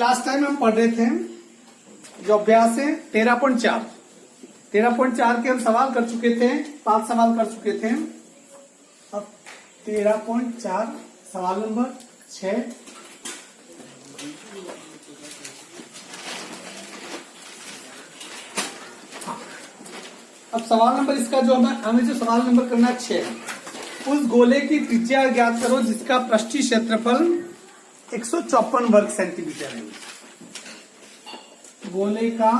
Last time हम पढ़ रहे थे जो अभ्यास है 13.4 के हम सवाल कर चुके थे, 5 सवाल कर चुके थे। अब 13.4 सवाल नंबर 6। अब सवाल नंबर इसका जो हमें जो सवाल नंबर करना है 6, उस गोले की त्रिज्या ज्ञात करो जिसका पृष्ठीय क्षेत्रफल 154 वर्ग सेंटीमीटर है। गोले का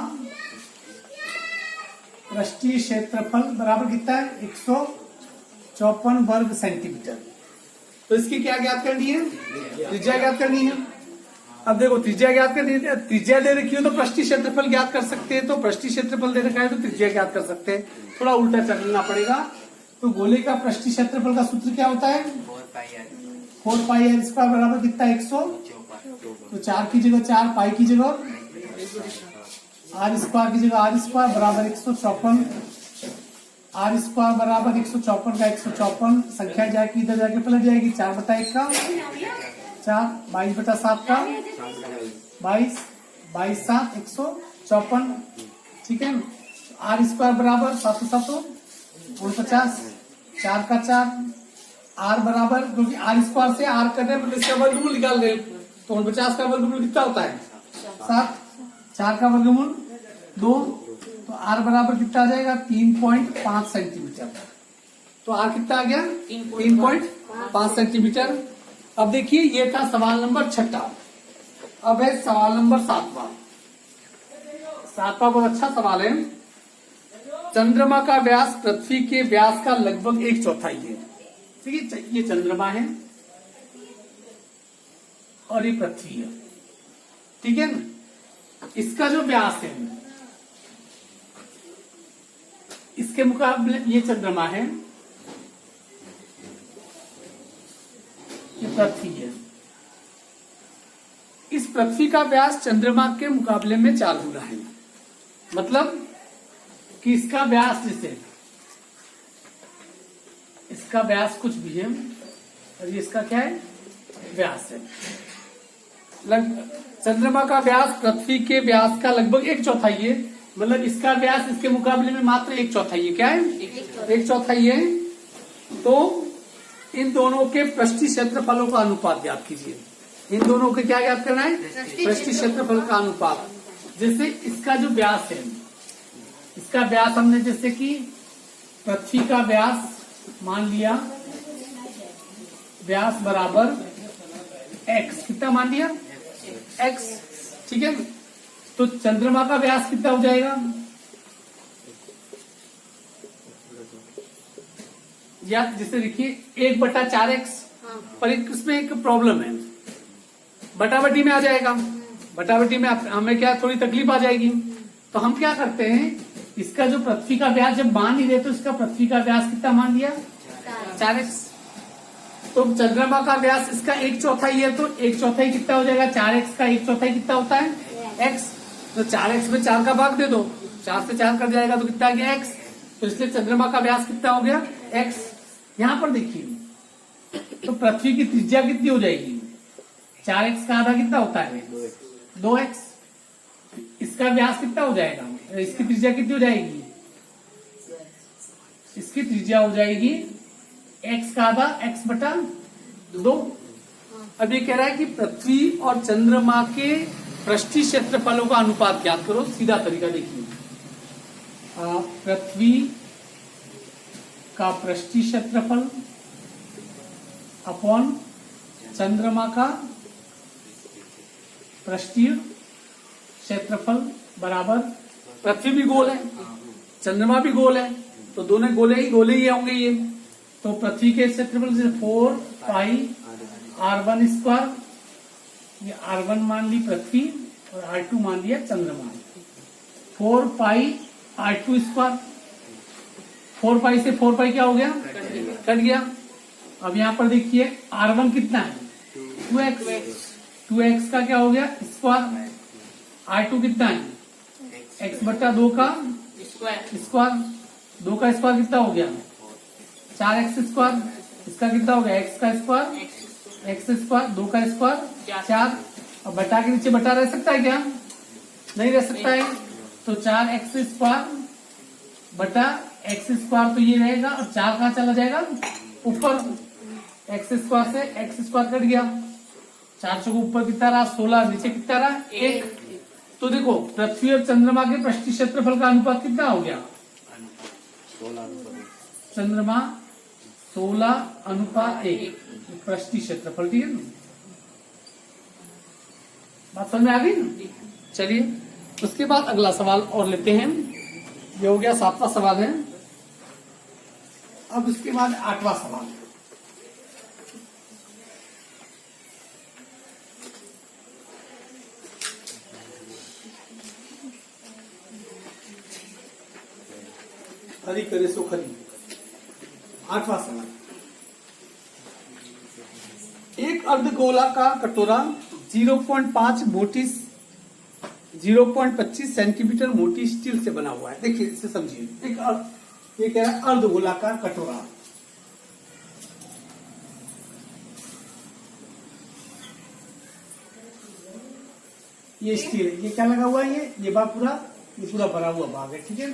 पृष्ठीय क्षेत्रफल बराबर कितना है? 154 वर्ग सेंटीमीटर। तो इसकी क्या ज्ञात करनी है? त्रिज्या ज्ञात करनी है। अब देखो त्रिज्या ज्ञात करनी है, त्रिज्या दे रखी हो तो पृष्ठीय क्षेत्रफल ज्ञात कर सकते हैं, तो पृष्ठीय क्षेत्रफल दे रखा है तो त्रिज्या ज्ञात कर सकते हैं। थोड़ा उल्टा चलना पड़ेगा। तो गोले का पृष्ठीय क्षेत्रफल का सूत्र क्या होता है? 4 पाई आर स्क्वायर बराबर कितना? 100। तो 4 की जगह 4, पाई की जगह आर स्क्वायर की जगह आर स्क्वायर बराबर 154। आर स्क्वायर बराबर 154 का 154 संख्या जाएगी इधर जाके पलट जाएगी। 4/1 का 4, 22/7 का 22, 22/7 154। ठीक है। आर स्क्वायर बराबर 7 7 49, 4 का 4। आर बराबर, क्योंकि आर स्क्वायर से आर कटे मतलब इसका वर्गमूल निकाल रहे, तो 49 का वर्गमूल कितना होता है? 7। 4 का वर्गमूल 2, तो आर बराबर कितना आ जाएगा? 3.5 सेंटीमीटर। तो आर कितना आ गया? 3.5 सेंटीमीटर। अब देखिए ये था सवाल नंबर 6। अब है सवाल नंबर 7वां। 7वां बहुत अच्छा सवाल है। चंद्रमा का व्यास पृथ्वी के व्यास का लगभग 1/4 है। ठीक है, ये चंद्रमा है और ये पृथ्वी है। ठीक है ना। इसका जो व्यास है, इसके मुकाबले ये चंद्रमा है, ये पृथ्वी है। इस पृथ्वी का व्यास चंद्रमा के मुकाबले में 4 गुना है। मतलब कि इसका व्यास जैसे इसका व्यास कुछ भी है और ये इसका क्या है? व्यास है। चंद्रमा का व्यास पृथ्वी के व्यास का लगभग 1/4 है। मतलब इसका व्यास इसके मुकाबले में मात्र 1/4 है। क्या है? 1/4 है। तो इन दोनों के पृष्ठीय क्षेत्रफलों का अनुपात ज्ञात कीजिए। इन दोनों के क्या ज्ञात करना है? पृष्ठीय क्षेत्रफल का अनुपात। जैसे इसका जो व्यास है, इसका व्यास हमने जैसे कि पृथ्वी का व्यास मान लिया, व्यास बराबर x, कितना मान लिया? x। ठीक है। तो चंद्रमा का व्यास कितना हो जाएगा? या जैसे देखिए 1/4x, पर इसमें एक प्रॉब्लम है, बटाबटी में आ जाएगा। बटाबटी में हमें क्या थोड़ी तकलीफ आ जाएगी। तो हम क्या करते हैं, इसका जो पृथ्वी का व्यास जब मान ही रहे तो इसका पृथ्वी का व्यास कितना मान लिया? 4x। तो चंद्रमा का व्यास इसका 1/4 है, तो 1/4 कितना हो जाएगा? 4x का 1/4 कितना होता है? x। तो 4x में 4 का भाग दे दो, 4 से 4 कट जाएगा तो कितना आ गया? x। तो इसलिए चंद्रमा का व्यास कितना हो गया? x। यहाँ पर देखिए तो पृथ्वी की त्रिज्या कितनी हो जाएगी? 4x का आधा कितना होता है? 2x। इसका व्यास कितना हो जाएगा? इसकी त्रिज्या कितनी हो जाएगी? इसकी त्रिज्या हो जाएगी x का आधा, x/2। अब ये कह रहा है कि पृथ्वी और चंद्रमा के पृष्ठीय क्षेत्रफलों का अनुपात ज्ञात करो। सीधा तरीका देखिए, पृथ्वी का पृष्ठीय क्षेत्रफल अपॉन चंद्रमा का पृष्ठीय क्षेत्रफल बराबर, पृथ्वी भी गोल है, चंद्रमा भी गोल है, तो दोनों गोले ही होंगे ये। तो पृथ्वी के क्षेत्रफल से 4 पाई r1 स्क्वायर, ये r1 मान ली पृथ्वी और r2 मान लिया चंद्रमा। 4 पाई r2 स्क्वायर, 4 पाई से 4 पाई क्या हो गया? कट गया। अब यहाँ पर देखिए r1 कितना है? 2x। 2x का क्या हो गया? स्क्वायर। r2 कितना है? x/2 का स्क्वायर। 2 का स्क्वायर कितना हो गया? 4x square. इसका कितना हो गया? x का स्क्वायर, x स्क्वायर, 2 का स्क्वायर 4। अब बटा के नीचे बटा रह सकता है क्या? नहीं रह सकता है। तो 4x² बटा x² तो ये रहेगा, और 4 कहाँ चला जाएगा? ऊपर। x² से x² कट गया, 4 चौको ऊपर कितना रहा? 16, नीचे कितना रहा? 1। तो देखो पृथ्वी और चंद्रमा के पृष्ठीय क्षेत्रफल का अनुपात कितना हो गया? चंद्रमा 16:1 पृष्ठीय क्षेत्रफल। ठीक है ना, बात समझ में आ गई ना? चलिए उसके बाद अगला सवाल और लेते हैं। ये हो गया 7वां सवाल है। अब इसके बाद 8वां सवाल। खरी करे सो खरी। 8वां सवाल। एक अर्धगोलाकार कटोरा 0.25 सेंटीमीटर मोटी स्टील से बना हुआ है। देखिए इसे समझिए। ये क्या है? अर्धगोलाकार कटोरा। ये स्टील है, ये क्या लगा हुआ है? ये पूरा भरा हुआ भाग है। ठीक है,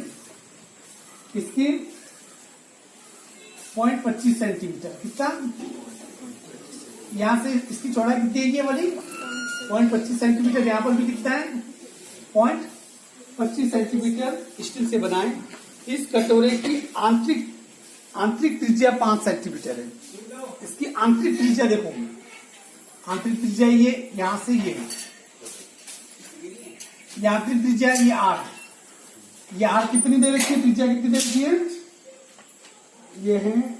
इसकी 0.25 सेंटीमीटर। कितना? यहां से इसकी चौड़ाई कितनी है? ये वाली 0.25 सेंटीमीटर। यहां पर भी कितना है? 0.25 सेंटीमीटर स्टील से बनाए। इस कटोरे की आंतरिक त्रिज्या 5 सेंटीमीटर है। इसकी आंतरिक त्रिज्या देखो, आंतरिक त्रिज्या ये यहां से ये आंतरिक त्रिज्या ये R। ये R कितनी दे रखी है? त्रिज्या कितनी दे रखी है? ये है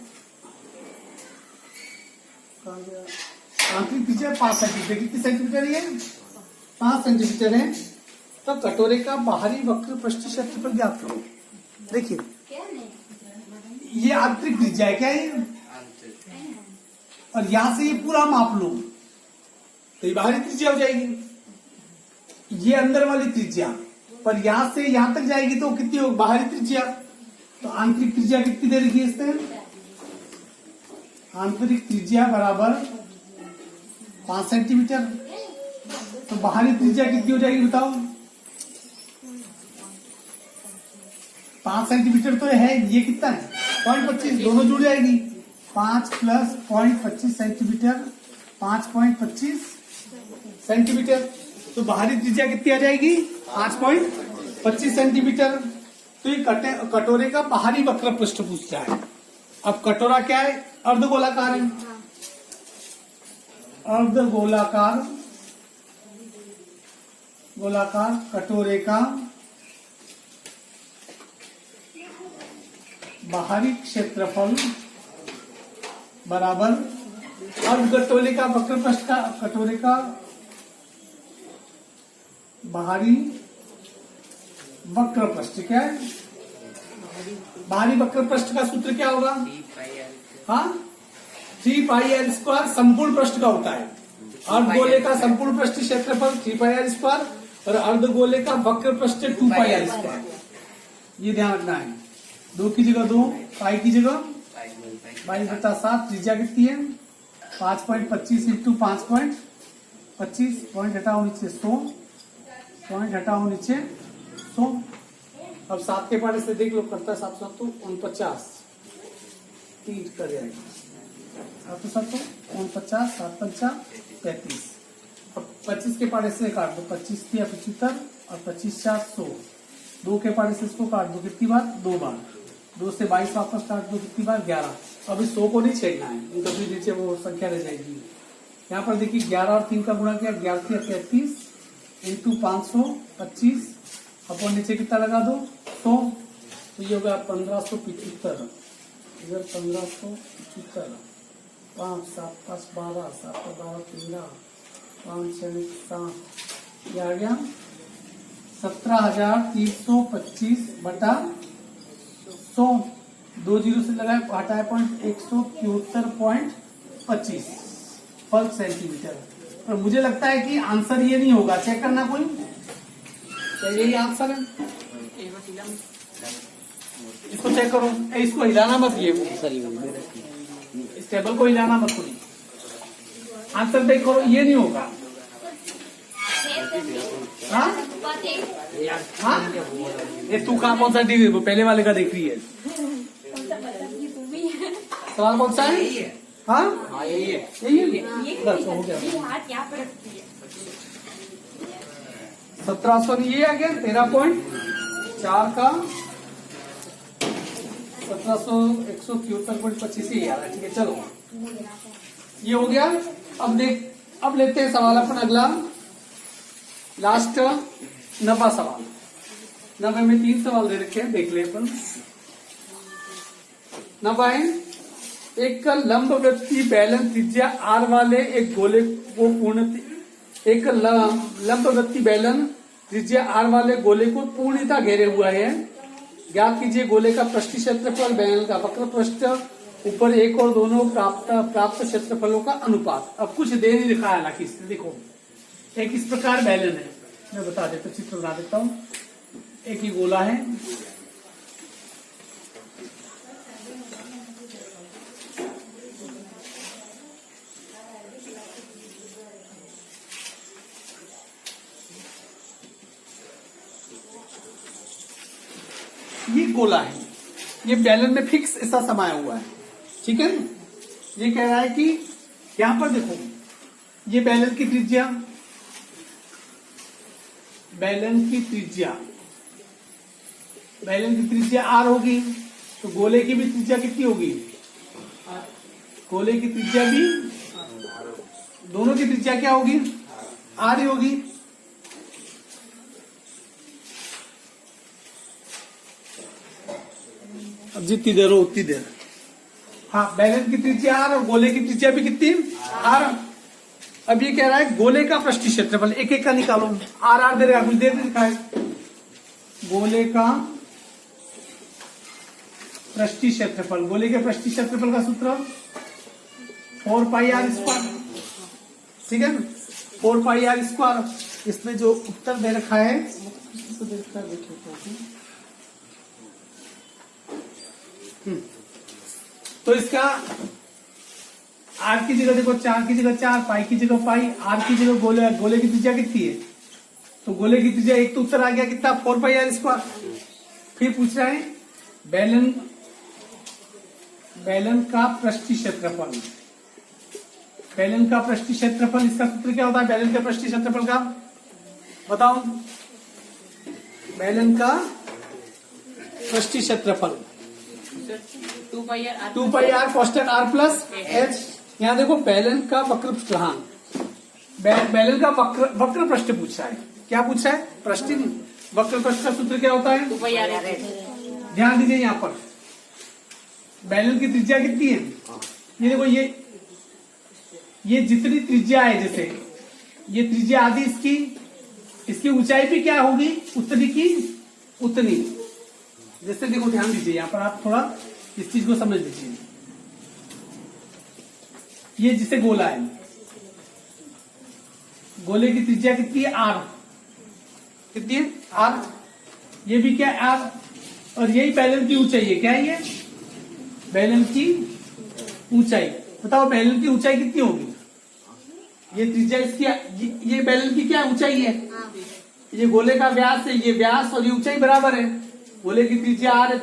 आंतरिक त्रिज्या 5 सेंटीमीटर। कितनी सेंटीमीटर? ये 5 सेंटीमीटर है। तो कटोरे का बाहरी वक्र पृष्ठीय क्षेत्रफल ज्ञात करो। देखिए ये आंतरिक त्रिज्या है क्या ये? और यहां से ये पूरा माप लो तो ये बाहरी त्रिज्या हो जाएगी। ये अंदर वाली त्रिज्या, पर यहां से यहां तक जाएगी तो कितनी होगी? बाहरी त्रिज्या। तो आंतरिक त्रिज्या कितनी दे रखी है इसमें? आंतरिक त्रिज्या बराबर 5 सेंटीमीटर। तो बाहरी त्रिज्या कितनी हो जाएगी बताओ? 5 सेंटीमीटर तो है। ये कितना है? 0.25, दोनों जुड़ जाएगी। 5 प्लस 0.25 सेंटीमीटर, 5.25 सेंटीमीटर। तो बाहरी त्रिज्या कितनी आ जाएगी? 5.25 सेंटीमीटर। तो ये कटोरे का बाहरी वक्र पृष्ठ पूछता है। अब कटोरा क्या है? अर्धगोलाकार है। अर्धगोलाकार कटोरे का बाहरी क्षेत्रफल बराबर अर्धगोले का वक्र पृष्ठ का कटोरे का बाहरी वक्र पृष्ठ। क्या है बाहरी वक्र पृष्ठ का सूत्र? क्या होगा? हाँ, 3πr² संपूर्ण पृष्ठ का होता है। अर्धगोले का संपूर्ण पृष्ठ क्षेत्रफल 3πr² और अर्धगोले का वक्र पृष्ठ 2πr²। ये ध्यान रखना है। 2 की जगह 2, पाई की जगह 22/7। त्रिज्या कितनी है? 5.25 इंटू 5.25। पॉइंट हटाओ नीचे 100, पॉइंट हटाओ नीचे 100। अब 7 के पारे से देख लो, करता है 7 7 तो 49, 3 कर जाएगा 7 7 49, 7 5 35। अब 25 के पारे से काट दो, 25 3 75 और 25 4 100। 2 के पारे से इसको काट दो, कितनी बार? 2 बार। 2 से 22 वापस काट दो, कितनी बार? 11। अब इस 100 को नहीं छेड़ना है, नहीं तो फिर नीचे वो संख्या रह जाएगी। यहाँ पर देखिए 11 और 3 का गुणा किया, 11 3 33 इंटू 525 अपन नीचे कितना लगा दो 100। तो ये होगा 1575। इधर 1575, 5 7 5 12, 7 12 13, 5 6 7, ये आ गया 17,325 बटा 100। 2 जीरो से लगाए, हटाए पॉइंट 173.25 पर सेंटीमीटर। पर मुझे लगता है कि आंसर ये नहीं होगा, चेक करना कोई, क्या यही आंसर है? इसको चेक करो, इसको हिलाना मत, ये इस टेबल को हिलाना मत कोई। आंसर देख करो, ये नहीं होगा। हाँ हाँ, ये तू कहाँ कौन सा टीवी पहले वाले का देख रही है? सवाल कौन सा है? हाँ यही है। बस हो गया। 1700 ये आ गया 13.4 का 1700 173.25 ही आ रहा है। ठीक है चलो ये हो गया। अब लेते हैं सवाल अपन अगला लास्ट 90 सवाल। 90 में 3 सवाल दे रखे हैं, देख ले अपन। 90 है एक लंबवृत्तीय बेलन त्रिज्या r वाले एक गोले को एक लंबवृत्तीय बेलन त्रिज्या r वाले गोले को पूर्णतः घेरे हुआ है। ज्ञात कीजिए गोले का पृष्ठ क्षेत्रफल बेलन का वक्र पृष्ठ ऊपर एक और दोनों प्राप्त क्षेत्रफलों का अनुपात। अब कुछ दे नहीं दिखाया हालांकि देखो एक इस प्रकार बेलन है, मैं बता देता हूँ, चित्र बना देता हूँ। एक ही गोला है, ये गोला है, ये बेलन में फिक्स ऐसा समाया हुआ है। ठीक है, ये कह रहा है कि यहां पर देखो ये बेलन की त्रिज्या r होगी, तो गोले की भी त्रिज्या कितनी होगी? गोले की त्रिज्या भी, दोनों की त्रिज्या क्या होगी? r ही होगी। अब जितनी देर हो उतनी देर। हाँ, बेलन की त्रिज्या r और गोले की त्रिज्या भी कितनी? r। अब ये कह रहा है गोले का पृष्ठ क्षेत्रफल एक एक का निकालो। r दे रहा, कुछ देर में दिखाए। गोले का पृष्ठ क्षेत्रफल, गोले के पृष्ठ क्षेत्रफल का सूत्र 4πr²। ठीक है, 4πr²। इसमें जो उत्तर दे रखा है तो इसका r की जगह देखो 4 की जगह 4, पाई की जगह पाई, r की जगह गोले की त्रिज्या कितनी है? तो गोले की त्रिज्या एक तो उत्तर आ गया कितना? 4πr²। फिर पूछ रहा है बेलन का पृष्ठ क्षेत्रफल। बेलन का पृष्ठ क्षेत्रफल, इसका सूत्र क्या होता है बेलन के पृष्ठ क्षेत्रफल का? बताओ। बेलन का पृष्ठ क्षेत्रफल 2πr कोष्टक r प्लस h। यहाँ देखो बेलन का वक्र पृष्ठ, हाँ बेलन का वक्र पृष्ठ पूछ रहा है। क्या पूछ रहा है? पृष्ठ नहीं, वक्र पृष्ठ का सूत्र क्या होता है? 2πr। ध्यान दीजिए यहाँ पर बेलन की त्रिज्या कितनी है? ये देखो ये जितनी त्रिज्या है, जैसे ये त्रिज्या आदि इसकी ऊंचाई भी क्या होगी? उतनी की उतनी। जैसे देखो ध्यान दीजिए यहाँ पर, आप थोड़ा इस चीज को समझ लीजिए। ये जिसे गोला है, गोले की त्रिज्या कितनी है? r। कितनी है? r। ये भी क्या है? r। और यही बेलन की ऊंचाई है। क्या है ये? बेलन की ऊंचाई। बताओ बेलन की ऊंचाई कितनी होगी? ये त्रिज्या इसकी, ये बेलन की क्या ऊंचाई है? ये गोले का व्यास है, ये व्यास और ये ऊंचाई बराबर है। गोले की त्रिज्या r है,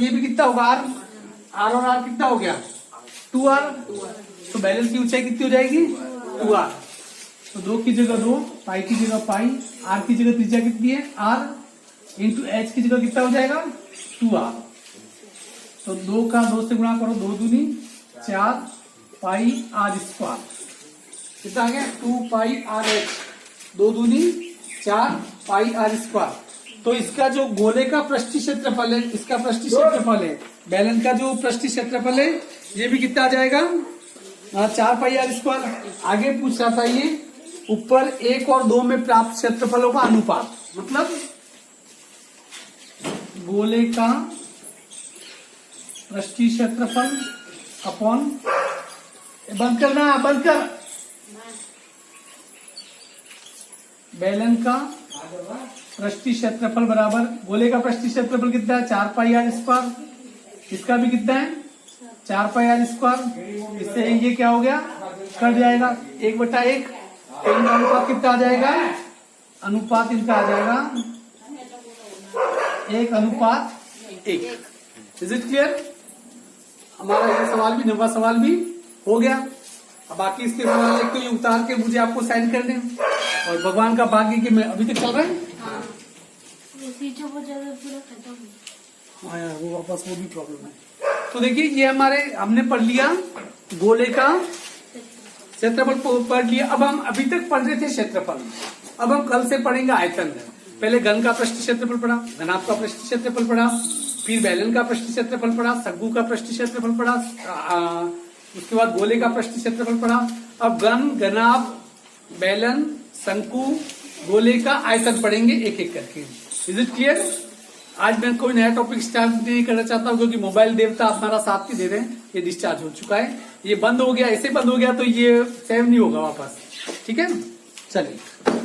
ये भी कितना होगा? r और r कितना हो गया? 2r। तो बेलन की ऊंचाई कितनी हो जाएगी? 2r। तो 2 की जगह 2, पाई की जगह पाई, r की जगह त्रिज्या कितनी है? r इंटू h की जगह कितना हो जाएगा? 2r। तो 2 का 2 से गुणा करो, 2 दूनी 4 पाई r²। कितना आ गया? 2πrh। 2 दूनी 4 पाई r²। तो इसका जो गोले का पृष्ठ क्षेत्रफल है, इसका पृष्ठ क्षेत्रफल है, बेलन का जो पृष्ठ क्षेत्रफल है, ये भी कितना आ जाएगा? 4πr²। आगे पूछ रहा था ये ऊपर 1 और 2 में प्राप्त क्षेत्रफलों का अनुपात, मतलब गोले का पृष्ठ क्षेत्रफल अपॉन, बंद करना, बंद कर, बेलन का पृष्ठ क्षेत्रफल बराबर गोले का पृष्ठ क्षेत्रफल कितना है? 4πr²। इसका भी कितना है? 4πr²। इससे ये क्या हो गया? कट जाएगा 1/1। तो इनका अनुपात कितना आ जाएगा? अनुपात इनका आ जाएगा 1:1। Is it clear? हमारा ये सवाल भी, 9वां सवाल भी हो गया। अब बाकी इसके सवाल एक तो ये उतार के मुझे आपको सेंड कर दें, और भगवान का भाग्य कि मैं अभी तक चल रहा है। हाँ यार, वो वापस वो भी प्रॉब्लम है। तो देखिए, ये हमारे हमने पढ़ लिया गोले का क्षेत्रफल पढ़ लिया। अब हम अभी तक पढ़ रहे थे क्षेत्रफल, अब हम कल से पढ़ेंगे आयतन। पहले घन का पृष्ठ क्षेत्रफल पढ़ा, घनाभ का पृष्ठ क्षेत्रफल पढ़ा, फिर बेलन का पृष्ठ क्षेत्रफल पढ़ा, शंकु का पृष्ठ क्षेत्रफल पढ़ा, उसके बाद गोले का पृष्ठ क्षेत्रफल पढ़ा। अब घन, घनाभ, बेलन, शंकु, गोले का आयतन पढ़ेंगे एक एक करके। Is it clear? आज मैं कोई नया टॉपिक स्टार्ट नहीं करना चाहता हूँ, क्योंकि मोबाइल देवता हमारा साथ ही दे रहे हैं। ये डिस्चार्ज हो चुका है, ये बंद हो गया, ऐसे बंद हो गया तो ये सेव नहीं होगा वापस। ठीक है, चलिए।